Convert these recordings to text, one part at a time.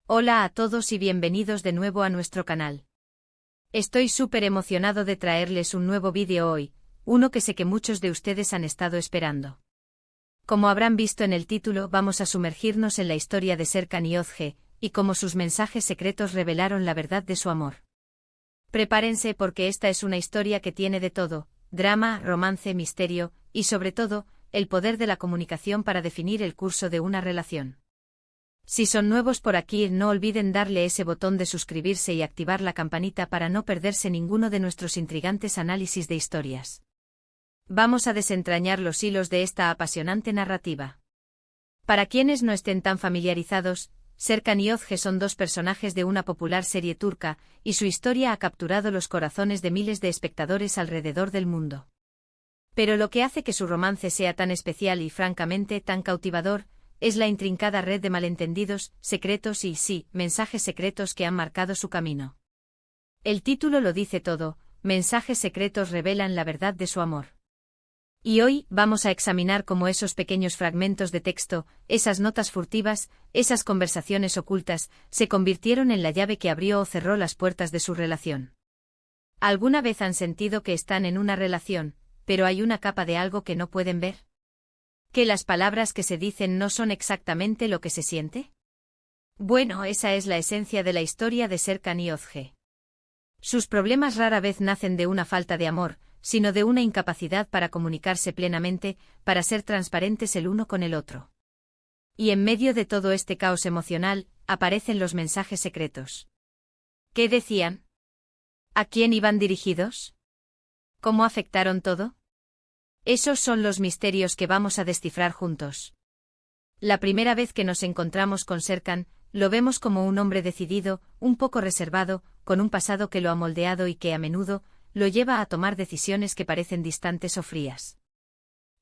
Hola a todos y bienvenidos de nuevo a nuestro canal. Estoy súper emocionado de traerles un nuevo vídeo hoy, uno que sé que muchos de ustedes han estado esperando. Como habrán visto en el título, vamos a sumergirnos en la historia de Serkan y Özge, y cómo sus mensajes secretos revelaron la verdad de su amor. Prepárense porque esta es una historia que tiene de todo: drama, romance, misterio, y sobre todo, el poder de la comunicación para definir el curso de una relación. Si son nuevos por aquí, no olviden darle ese botón de suscribirse y activar la campanita para no perderse ninguno de nuestros intrigantes análisis de historias. Vamos a desentrañar los hilos de esta apasionante narrativa. Para quienes no estén tan familiarizados, Serkan y Özge son dos personajes de una popular serie turca, y su historia ha capturado los corazones de miles de espectadores alrededor del mundo. Pero lo que hace que su romance sea tan especial y francamente tan cautivador, es la intrincada red de malentendidos, secretos y, sí, mensajes secretos que han marcado su camino. El título lo dice todo: mensajes secretos revelan la verdad de su amor. Y hoy vamos a examinar cómo esos pequeños fragmentos de texto, esas notas furtivas, esas conversaciones ocultas, se convirtieron en la llave que abrió o cerró las puertas de su relación. ¿Alguna vez han sentido que están en una relación, pero hay una capa de algo que no pueden ver? ¿Que las palabras que se dicen no son exactamente lo que se siente? Bueno, esa es la esencia de la historia de Serkan y Özge. Sus problemas rara vez nacen de una falta de amor, sino de una incapacidad para comunicarse plenamente, para ser transparentes el uno con el otro. Y en medio de todo este caos emocional, aparecen los mensajes secretos. ¿Qué decían? ¿A quién iban dirigidos? ¿Cómo afectaron todo? Esos son los misterios que vamos a descifrar juntos. La primera vez que nos encontramos con Serkan, lo vemos como un hombre decidido, un poco reservado, con un pasado que lo ha moldeado y que a menudo lo lleva a tomar decisiones que parecen distantes o frías.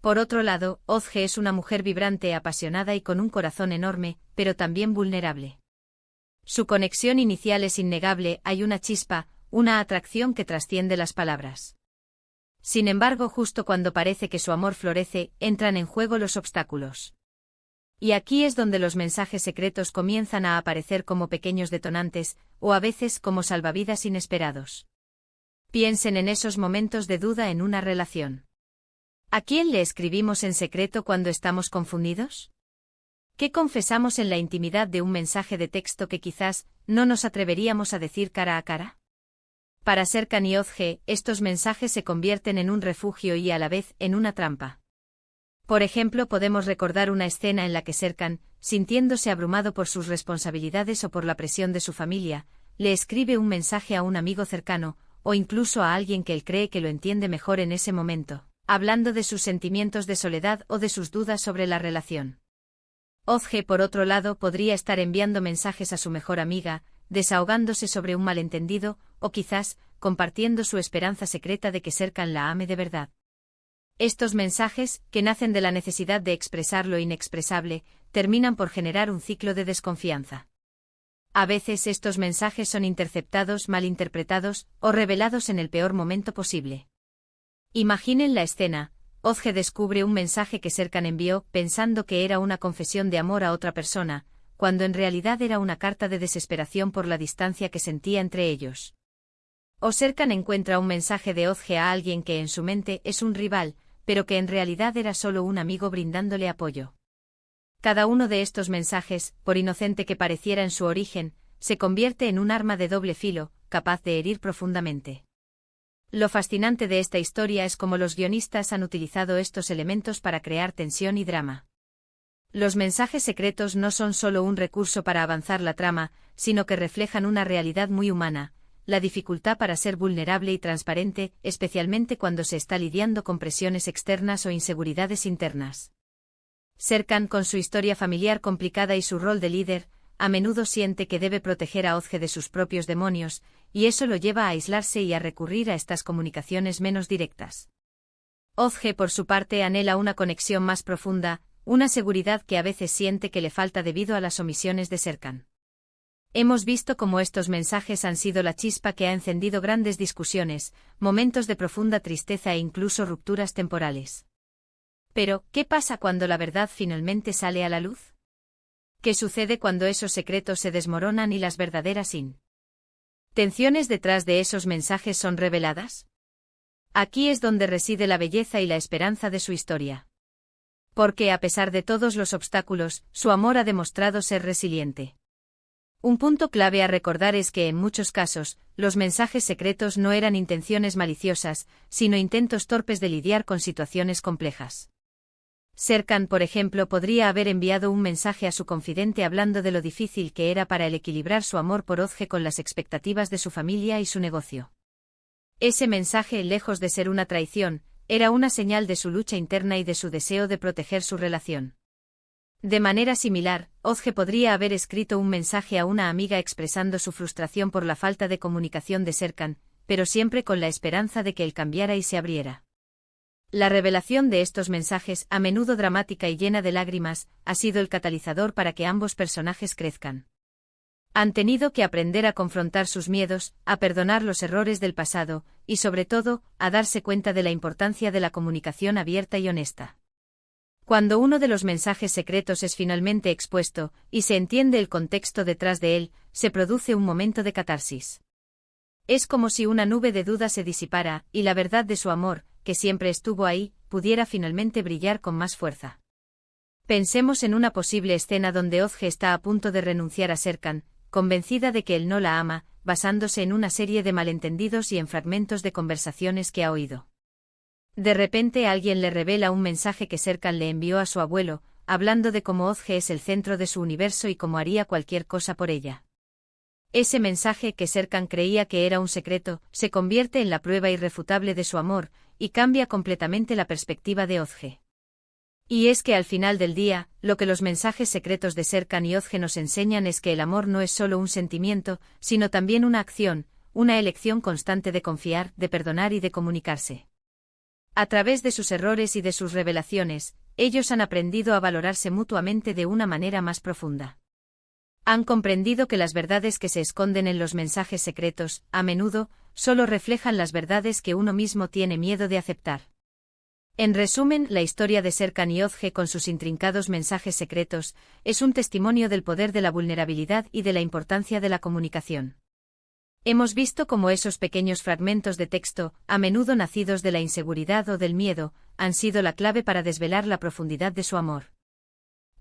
Por otro lado, Özge es una mujer vibrante, apasionada y con un corazón enorme, pero también vulnerable. Su conexión inicial es innegable, hay una chispa, una atracción que trasciende las palabras. Sin embargo, justo cuando parece que su amor florece, entran en juego los obstáculos. Y aquí es donde los mensajes secretos comienzan a aparecer como pequeños detonantes, o a veces como salvavidas inesperados. Piensen en esos momentos de duda en una relación. ¿A quién le escribimos en secreto cuando estamos confundidos? ¿Qué confesamos en la intimidad de un mensaje de texto que quizás no nos atreveríamos a decir cara a cara? Para Serkan y Özge, estos mensajes se convierten en un refugio y a la vez en una trampa. Por ejemplo, podemos recordar una escena en la que Serkan, sintiéndose abrumado por sus responsabilidades o por la presión de su familia, le escribe un mensaje a un amigo cercano, o incluso a alguien que él cree que lo entiende mejor en ese momento, hablando de sus sentimientos de soledad o de sus dudas sobre la relación. Özge, por otro lado, podría estar enviando mensajes a su mejor amiga, desahogándose sobre un malentendido, o quizás, compartiendo su esperanza secreta de que Serkan la ame de verdad. Estos mensajes, que nacen de la necesidad de expresar lo inexpresable, terminan por generar un ciclo de desconfianza. A veces estos mensajes son interceptados, malinterpretados, o revelados en el peor momento posible. Imaginen la escena: Özge descubre un mensaje que Serkan envió, pensando que era una confesión de amor a otra persona, cuando en realidad era una carta de desesperación por la distancia que sentía entre ellos. O Serkan encuentra un mensaje de Özge a alguien que en su mente es un rival, pero que en realidad era solo un amigo brindándole apoyo. Cada uno de estos mensajes, por inocente que pareciera en su origen, se convierte en un arma de doble filo, capaz de herir profundamente. Lo fascinante de esta historia es cómo los guionistas han utilizado estos elementos para crear tensión y drama. Los mensajes secretos no son solo un recurso para avanzar la trama, sino que reflejan una realidad muy humana: la dificultad para ser vulnerable y transparente, especialmente cuando se está lidiando con presiones externas o inseguridades internas. Serkan, con su historia familiar complicada y su rol de líder, a menudo siente que debe proteger a Özge de sus propios demonios, y eso lo lleva a aislarse y a recurrir a estas comunicaciones menos directas. Özge, por su parte, anhela una conexión más profunda, una seguridad que a veces siente que le falta debido a las omisiones de Serkan. Hemos visto cómo estos mensajes han sido la chispa que ha encendido grandes discusiones, momentos de profunda tristeza e incluso rupturas temporales. Pero, ¿qué pasa cuando la verdad finalmente sale a la luz? ¿Qué sucede cuando esos secretos se desmoronan y las verdaderas intenciones detrás de esos mensajes son reveladas? Aquí es donde reside la belleza y la esperanza de su historia. Porque a pesar de todos los obstáculos, su amor ha demostrado ser resiliente. Un punto clave a recordar es que en muchos casos, los mensajes secretos no eran intenciones maliciosas, sino intentos torpes de lidiar con situaciones complejas. Serkan, por ejemplo, podría haber enviado un mensaje a su confidente hablando de lo difícil que era para él equilibrar su amor por Özge con las expectativas de su familia y su negocio. Ese mensaje, lejos de ser una traición, era una señal de su lucha interna y de su deseo de proteger su relación. De manera similar, Özge podría haber escrito un mensaje a una amiga expresando su frustración por la falta de comunicación de Serkan, pero siempre con la esperanza de que él cambiara y se abriera. La revelación de estos mensajes, a menudo dramática y llena de lágrimas, ha sido el catalizador para que ambos personajes crezcan. Han tenido que aprender a confrontar sus miedos, a perdonar los errores del pasado, y sobre todo, a darse cuenta de la importancia de la comunicación abierta y honesta. Cuando uno de los mensajes secretos es finalmente expuesto, y se entiende el contexto detrás de él, se produce un momento de catarsis. Es como si una nube de duda se disipara, y la verdad de su amor, que siempre estuvo ahí, pudiera finalmente brillar con más fuerza. Pensemos en una posible escena donde Özge está a punto de renunciar a Serkan, convencida de que él no la ama, basándose en una serie de malentendidos y en fragmentos de conversaciones que ha oído. De repente alguien le revela un mensaje que Serkan le envió a su abuelo, hablando de cómo Özge es el centro de su universo y cómo haría cualquier cosa por ella. Ese mensaje, que Serkan creía que era un secreto, se convierte en la prueba irrefutable de su amor, y cambia completamente la perspectiva de Özge. Y es que al final del día, lo que los mensajes secretos de Serkan y Özge nos enseñan es que el amor no es solo un sentimiento, sino también una acción, una elección constante de confiar, de perdonar y de comunicarse. A través de sus errores y de sus revelaciones, ellos han aprendido a valorarse mutuamente de una manera más profunda. Han comprendido que las verdades que se esconden en los mensajes secretos, a menudo, solo reflejan las verdades que uno mismo tiene miedo de aceptar. En resumen, la historia de Serkan y Özge con sus intrincados mensajes secretos, es un testimonio del poder de la vulnerabilidad y de la importancia de la comunicación. Hemos visto cómo esos pequeños fragmentos de texto, a menudo nacidos de la inseguridad o del miedo, han sido la clave para desvelar la profundidad de su amor.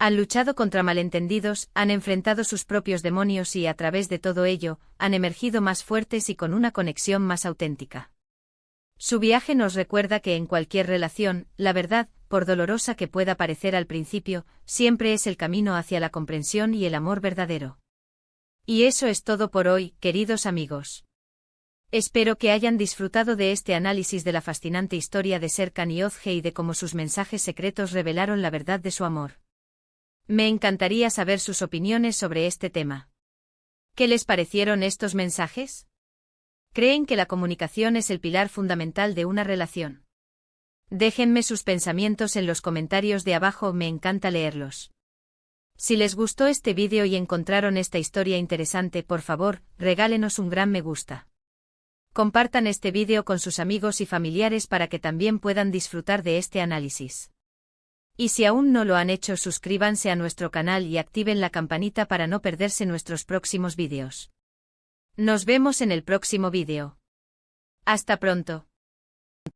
Han luchado contra malentendidos, han enfrentado sus propios demonios y, a través de todo ello, han emergido más fuertes y con una conexión más auténtica. Su viaje nos recuerda que en cualquier relación, la verdad, por dolorosa que pueda parecer al principio, siempre es el camino hacia la comprensión y el amor verdadero. Y eso es todo por hoy, queridos amigos. Espero que hayan disfrutado de este análisis de la fascinante historia de Serkan y Özge y de cómo sus mensajes secretos revelaron la verdad de su amor. Me encantaría saber sus opiniones sobre este tema. ¿Qué les parecieron estos mensajes? ¿Creen que la comunicación es el pilar fundamental de una relación? Déjenme sus pensamientos en los comentarios de abajo, me encanta leerlos. Si les gustó este vídeo y encontraron esta historia interesante, por favor, regálenos un gran me gusta. Compartan este vídeo con sus amigos y familiares para que también puedan disfrutar de este análisis. Y si aún no lo han hecho, suscríbanse a nuestro canal y activen la campanita para no perderse nuestros próximos vídeos. Nos vemos en el próximo vídeo. Hasta pronto.